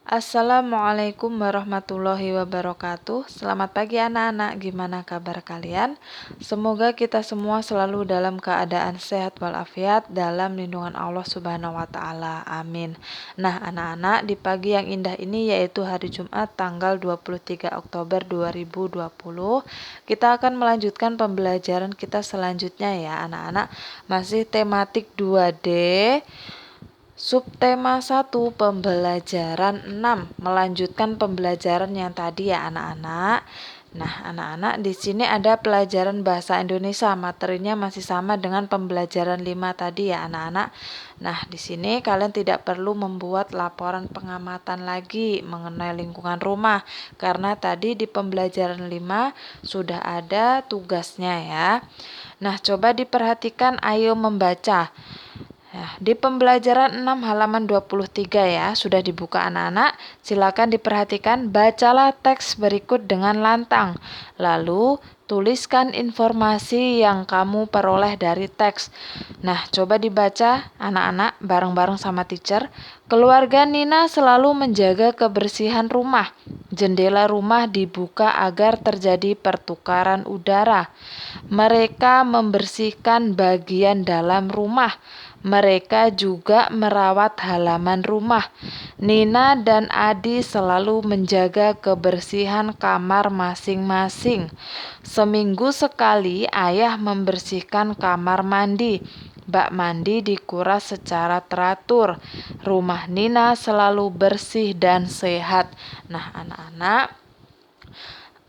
Assalamualaikum warahmatullahi wabarakatuh. Selamat pagi anak-anak, gimana kabar kalian? Semoga kita semua selalu dalam keadaan sehat walafiat dalam lindungan Allah Subhanahu wa taala. Amin. Nah, anak-anak, di pagi yang indah ini yaitu hari Jumat tanggal 23 Oktober 2020, kita akan melanjutkan pembelajaran kita selanjutnya ya, anak-anak. Masih tematik 2D. Subtema 1 pembelajaran 6 melanjutkan pembelajaran yang tadi ya anak-anak. Nah, anak-anak di sini ada pelajaran bahasa Indonesia. Materinya masih sama dengan pembelajaran 5 tadi ya anak-anak. Nah, di sini kalian tidak perlu membuat laporan pengamatan lagi mengenai lingkungan rumah karena tadi di pembelajaran 5 sudah ada tugasnya ya. Nah, coba diperhatikan, ayo membaca. Nah, di pembelajaran 6 halaman 23 ya, sudah dibuka anak-anak. Silakan diperhatikan, bacalah teks berikut dengan lantang. Lalu, tuliskan informasi yang kamu peroleh dari teks. Nah, coba dibaca anak-anak bareng-bareng sama teacher. Keluarga Nina selalu menjaga kebersihan rumah. Jendela rumah dibuka agar terjadi pertukaran udara. Mereka membersihkan bagian dalam rumah. Mereka juga merawat halaman rumah. Nina dan Adi selalu menjaga kebersihan kamar masing-masing. Seminggu sekali ayah membersihkan kamar mandi. Bak mandi dikuras secara teratur. Rumah Nina selalu bersih dan sehat. Nah,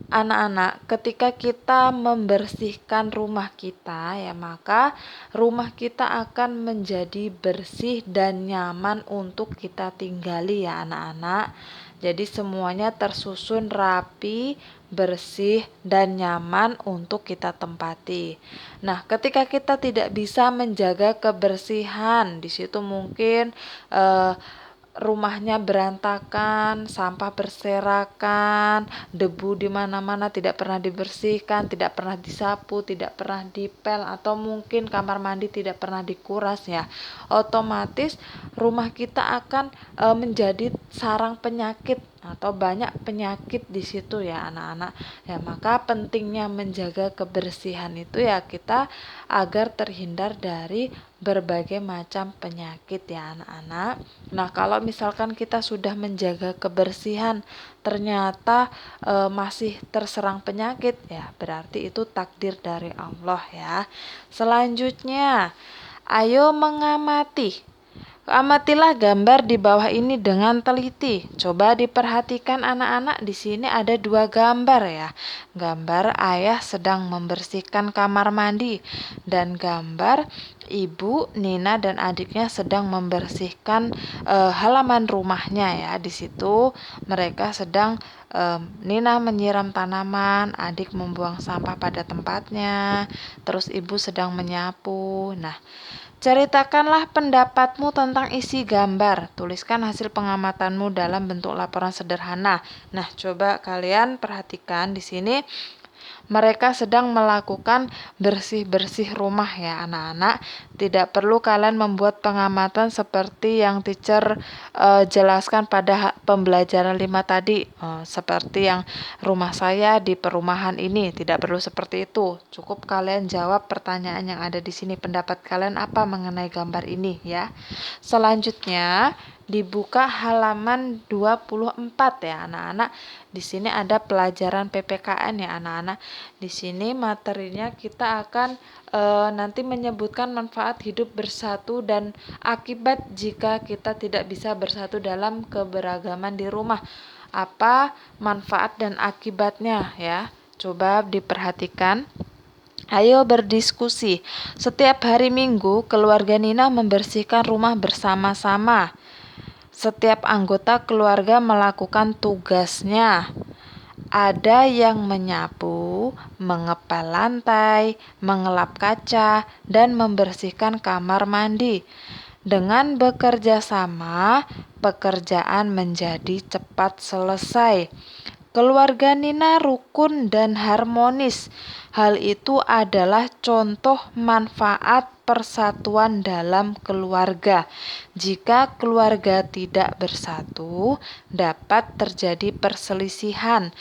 anak-anak, ketika kita membersihkan rumah kita ya, maka rumah kita akan menjadi bersih dan nyaman untuk kita tinggali ya anak-anak. Jadi semuanya tersusun rapi, bersih dan nyaman untuk kita tempati. Nah, ketika kita tidak bisa menjaga kebersihan, di situ mungkin rumahnya berantakan, sampah berserakan, debu di mana-mana tidak pernah dibersihkan, tidak pernah disapu, tidak pernah dipel, atau mungkin kamar mandi tidak pernah dikuras ya. Otomatis rumah kita akan menjadi sarang penyakit atau banyak penyakit di situ ya anak-anak. Ya, maka pentingnya menjaga kebersihan itu ya kita agar terhindar dari berbagai macam penyakit ya anak-anak. Nah, kalau misalkan kita sudah menjaga kebersihan ternyata masih terserang penyakit ya, berarti itu takdir dari Allah ya. Selanjutnya, ayo mengamati. Amatilah gambar di bawah ini dengan teliti. Coba diperhatikan anak-anak, di sini ada 2 gambar ya. Gambar ayah sedang membersihkan kamar mandi dan gambar ibu Nina dan adiknya sedang membersihkan halaman rumahnya ya. Di situ mereka sedang Nina menyiram tanaman, adik membuang sampah pada tempatnya, terus ibu sedang menyapu. Nah, ceritakanlah pendapatmu tentang isi gambar. Tuliskan hasil pengamatanmu dalam bentuk laporan sederhana. Nah, coba kalian perhatikan di sini mereka sedang melakukan bersih-bersih rumah ya anak-anak. Tidak perlu kalian membuat pengamatan seperti yang teacher jelaskan pada pembelajaran 5 tadi. Seperti yang rumah saya di perumahan ini, tidak perlu seperti itu. Cukup kalian jawab pertanyaan yang ada di sini. Pendapat kalian apa mengenai gambar ini ya. Selanjutnya dibuka halaman 24 ya anak-anak. Di sini ada pelajaran PPKN ya anak-anak. Di sini materinya kita akan nanti menyebutkan manfaat hidup bersatu dan akibat jika kita tidak bisa bersatu dalam keberagaman di rumah. Apa manfaat dan akibatnya ya? Coba diperhatikan. Ayo berdiskusi. Setiap hari Minggu, keluarga Nina membersihkan rumah bersama-sama. Setiap anggota keluarga melakukan tugasnya. Ada yang menyapu, mengepel lantai, mengelap kaca, dan membersihkan kamar mandi. Dengan bekerja sama, pekerjaan menjadi cepat selesai. Keluarga Nina rukun dan harmonis. Hal itu adalah contoh manfaat persatuan dalam keluarga. Jika keluarga tidak bersatu, dapat terjadi perselisihan.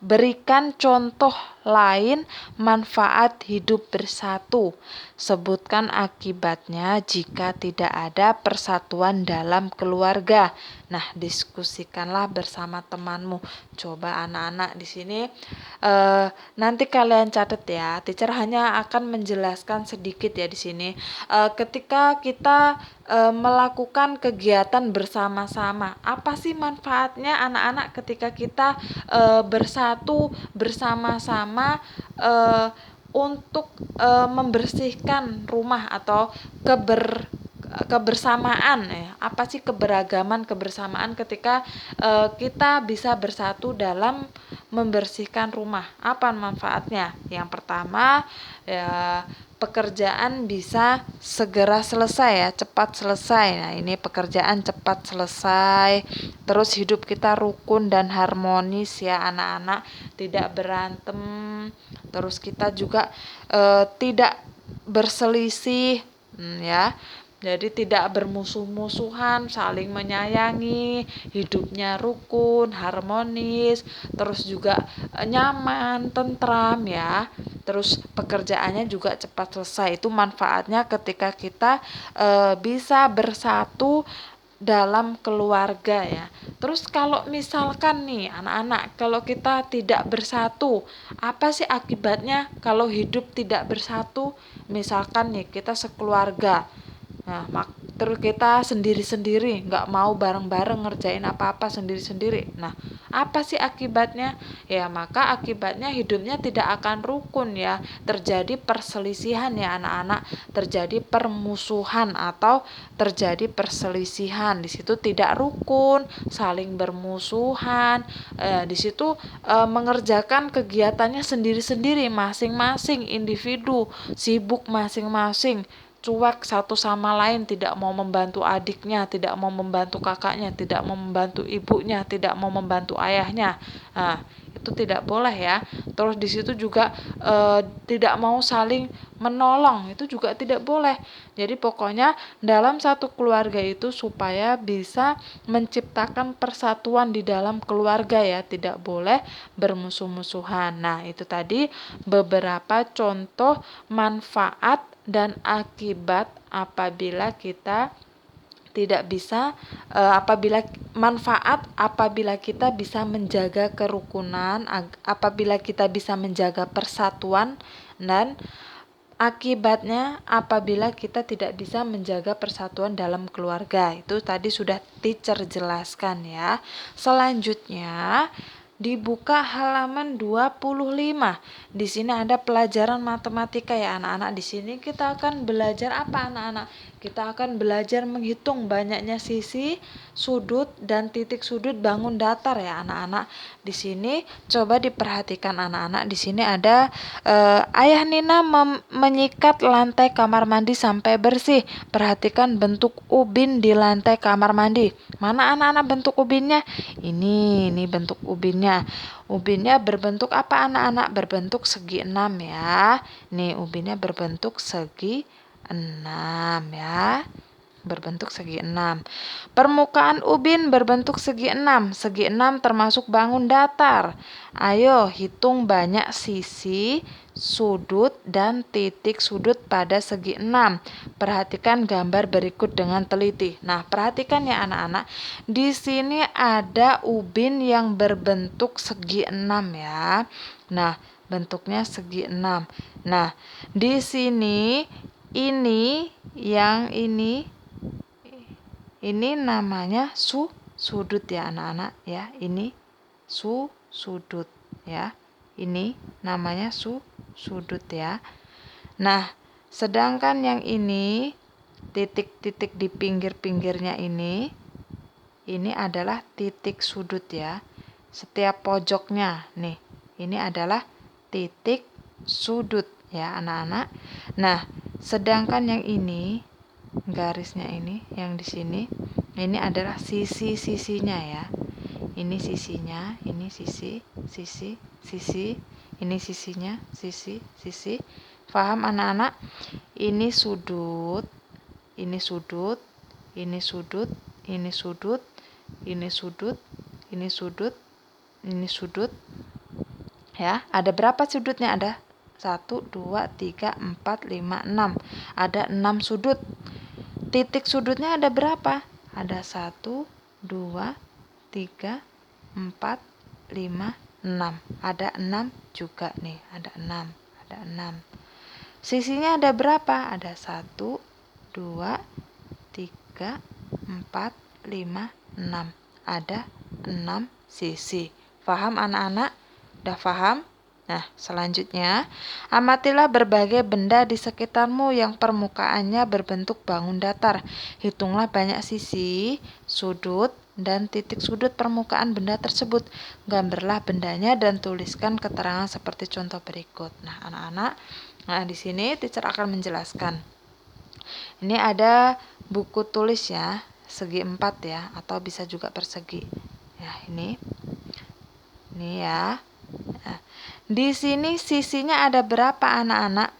Berikan contoh lain manfaat hidup bersatu. Sebutkan akibatnya jika tidak ada persatuan dalam keluarga. Nah, diskusikanlah bersama temanmu. Coba anak-anak di sini nanti kalian catat ya. Teacher hanya akan menjelaskan sedikit ya di sini. Ketika kita melakukan kegiatan bersama-sama, apa sih manfaatnya anak-anak ketika kita bersatu bersama-sama untuk membersihkan rumah atau kebersamaan ya. Apa sih kebersamaan ketika kita bisa bersatu dalam membersihkan rumah? Apa manfaatnya? Yang pertama ya, pekerjaan bisa segera selesai ya, cepat selesai. Nah, ini pekerjaan cepat selesai. Terus hidup kita rukun dan harmonis ya anak-anak, tidak berantem. Terus kita juga tidak berselisih ya. Jadi tidak bermusuh-musuhan, saling menyayangi, hidupnya rukun, harmonis, terus juga nyaman, tentram ya. Terus pekerjaannya juga cepat selesai. Itu manfaatnya ketika kita bisa bersatu dalam keluarga ya. Terus kalau misalkan nih anak-anak, kalau kita tidak bersatu, apa sih akibatnya kalau hidup tidak bersatu? Misalkan nih kita sekeluarga, nah, terus kita sendiri-sendiri, nggak mau bareng-bareng ngerjain apa-apa sendiri-sendiri. Nah, apa sih akibatnya? Ya, maka akibatnya hidupnya tidak akan rukun ya. Terjadi perselisihan ya anak-anak, terjadi permusuhan atau terjadi perselisihan. Di situ tidak rukun, saling bermusuhan. Di situ mengerjakan kegiatannya sendiri-sendiri, masing-masing individu, sibuk masing-masing, cuek satu sama lain, tidak mau membantu adiknya, tidak mau membantu kakaknya, tidak mau membantu ibunya, tidak mau membantu ayahnya. Nah, itu tidak boleh ya. Terus di situ juga tidak mau saling menolong, itu juga tidak boleh. Jadi pokoknya dalam satu keluarga itu supaya bisa menciptakan persatuan di dalam keluarga ya, tidak boleh bermusuh-musuhan. Nah, itu tadi beberapa contoh manfaat dan akibat apabila kita tidak bisa apabila kita bisa menjaga kerukunan, apabila kita bisa menjaga persatuan, dan akibatnya apabila kita tidak bisa menjaga persatuan dalam keluarga. Itu tadi sudah teacher jelaskan ya. Selanjutnya dibuka halaman 25. Di sini ada pelajaran matematika ya anak-anak. Di sini kita akan belajar apa anak-anak? Kita akan belajar menghitung banyaknya sisi, sudut, dan titik sudut bangun datar ya anak-anak. Di sini coba diperhatikan anak-anak. Di sini ada Ayah Nina menyikat lantai kamar mandi sampai bersih. Perhatikan bentuk ubin di lantai kamar mandi. Mana anak-anak bentuk ubinnya? Ini bentuk ubinnya. Ubinnya berbentuk apa anak-anak? Berbentuk segi 6 ya. Nih ubinnya berbentuk segi 6 ya. Berbentuk segi 6. Permukaan ubin berbentuk segi 6. Segi 6 termasuk bangun datar. Ayo hitung banyak sisi, sudut, dan titik sudut pada segi 6. Perhatikan gambar berikut dengan teliti. Nah, perhatikan ya anak-anak. Di sini ada ubin yang berbentuk segi 6 ya. Nah, bentuknya segi 6. Nah, di sini yang ini namanya sudut ya anak-anak ya. Ini sudut ya. Ini namanya sudut ya. Nah, sedangkan yang ini titik-titik di pinggir-pinggirnya ini adalah titik sudut ya. Setiap pojoknya nih, ini adalah titik sudut ya anak-anak. Nah, sedangkan yang ini garisnya ini yang di sini ini adalah sisi-sisinya ya. Ini sisinya, ini sisi, Ini sisinya, sisi. Paham anak-anak? Ini sudut, ini sudut, ini sudut, ini sudut, ini sudut, ini sudut, ini sudut. Ya, ada berapa sudutnya? Ada 1, 2, 3, 4, 5, 6. Ada 6 sudut. Titik sudutnya ada berapa? Ada 1, 2, 3, 4, 5, 6. Ada 6 juga nih, ada 6. Ada 6. Sisinya ada berapa? Ada 1, 2, 3, 4, 5, 6. Ada 6 sisi. Paham anak-anak? Udah paham? Nah, selanjutnya, amatilah berbagai benda di sekitarmu yang permukaannya berbentuk bangun datar. Hitunglah banyak sisi, sudut, dan titik sudut permukaan benda tersebut. Gambarlah bendanya dan tuliskan keterangan seperti contoh berikut. Nah, anak-anak, di sini teacher akan menjelaskan. Ini ada buku tulis ya, segi 4 ya, atau bisa juga persegi. Ya, ini ya. Nah, di sini sisinya ada berapa anak-anak?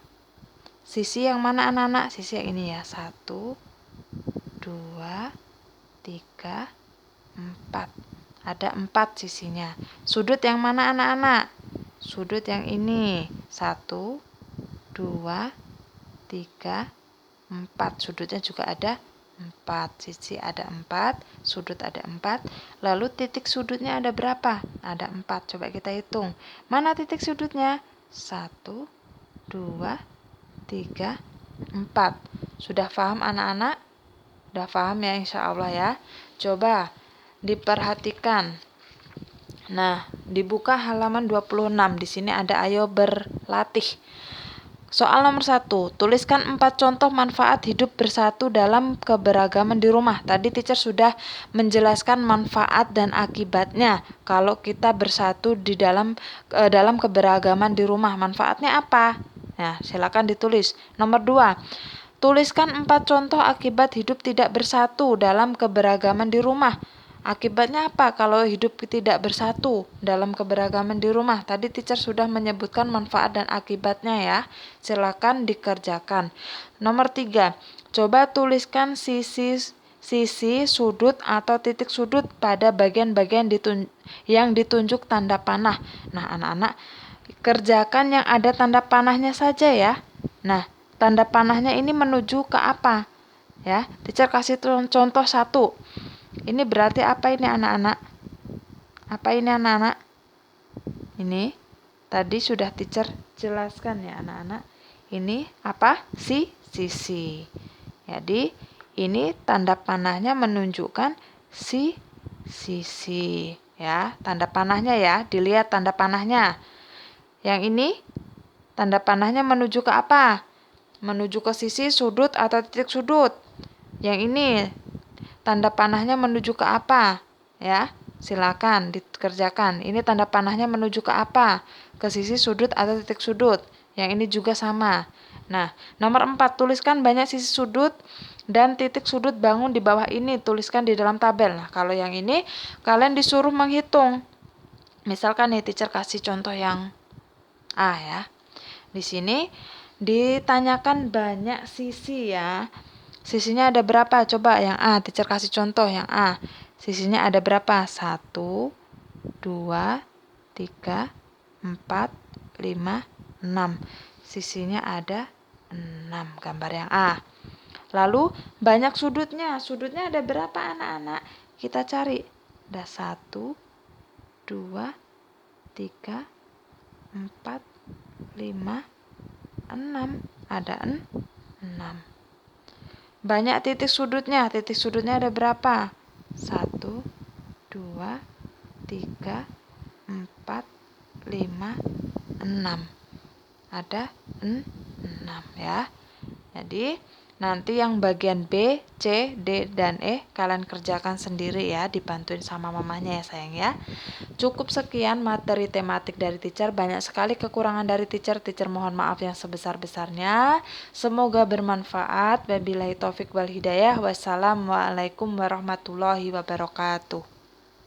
Sisi yang mana anak-anak? Sisi yang ini ya. 1, 2, 3, 4. Ada 4 sisinya. Sudut yang mana anak-anak? Sudut yang ini. 1, 2, 3, 4. Sudutnya juga ada 4. Sisi ada 4, sudut ada 4. Lalu titik sudutnya ada berapa? Ada 4. Coba kita hitung. Mana titik sudutnya? 1, 2, 3, 4. Sudah paham anak-anak? Sudah paham ya insya Allah ya. Coba diperhatikan. Nah, dibuka halaman 26. Di sini ada ayo berlatih. Soal nomor 1, tuliskan 4 contoh manfaat hidup bersatu dalam keberagaman di rumah. Tadi teacher sudah menjelaskan manfaat dan akibatnya kalau kita bersatu di dalam keberagaman di rumah. Manfaatnya apa? Nah, silakan ditulis. Nomor 2, tuliskan 4 contoh akibat hidup tidak bersatu dalam keberagaman di rumah. Akibatnya apa kalau hidup tidak bersatu dalam keberagaman di rumah? Tadi teacher sudah menyebutkan manfaat dan akibatnya ya. Silakan dikerjakan. Nomor 3, coba tuliskan sisi, sudut atau titik sudut pada bagian-bagian yang ditunjuk tanda panah. Nah, anak-anak kerjakan yang ada tanda panahnya saja ya. Nah, tanda panahnya ini menuju ke apa? Ya, teacher kasih contoh 1. Ini berarti apa ini anak-anak? Apa ini anak-anak? Ini tadi sudah teacher jelaskan ya anak-anak. Ini apa? Sisi. Jadi ini tanda panahnya menunjukkan sisi ya. Tanda panahnya ya, dilihat tanda panahnya. Yang ini tanda panahnya menuju ke apa? Menuju ke sisi, sudut, atau titik sudut. Yang ini tanda panahnya menuju ke apa? Ya, silakan dikerjakan. Ini tanda panahnya menuju ke apa? Ke sisi, sudut, atau titik sudut. Yang ini juga sama. Nah, nomor 4, tuliskan banyak sisi sudut dan titik sudut bangun di bawah ini. Tuliskan di dalam tabel. Nah, kalau yang ini kalian disuruh menghitung. Misalkan nih teacher kasih contoh yang A ya. Di sini ditanyakan banyak sisi ya. Sisinya ada berapa? Coba yang A, teacher kasih contoh yang A. Sisinya ada berapa? 1, 2, 3, 4, 5, 6. Sisinya ada 6, gambar yang A. Lalu banyak sudutnya. Sudutnya ada berapa anak-anak? Kita cari. Ada 1, 2, 3, 4, 5, 6. Ada 6. Banyak titik sudutnya. Titik sudutnya ada berapa? 1, 2, 3, 4, 5, 6. Ada 6 ya. Jadi nanti yang bagian B, C, D, dan E kalian kerjakan sendiri ya, dibantuin sama mamanya ya sayang ya. Cukup sekian materi tematik dari teacher. Banyak sekali kekurangan dari teacher. Teacher mohon maaf yang sebesar-besarnya. Semoga bermanfaat. Wabillahi taufik wal hidayah. Wassalamualaikum warahmatullahi wabarakatuh.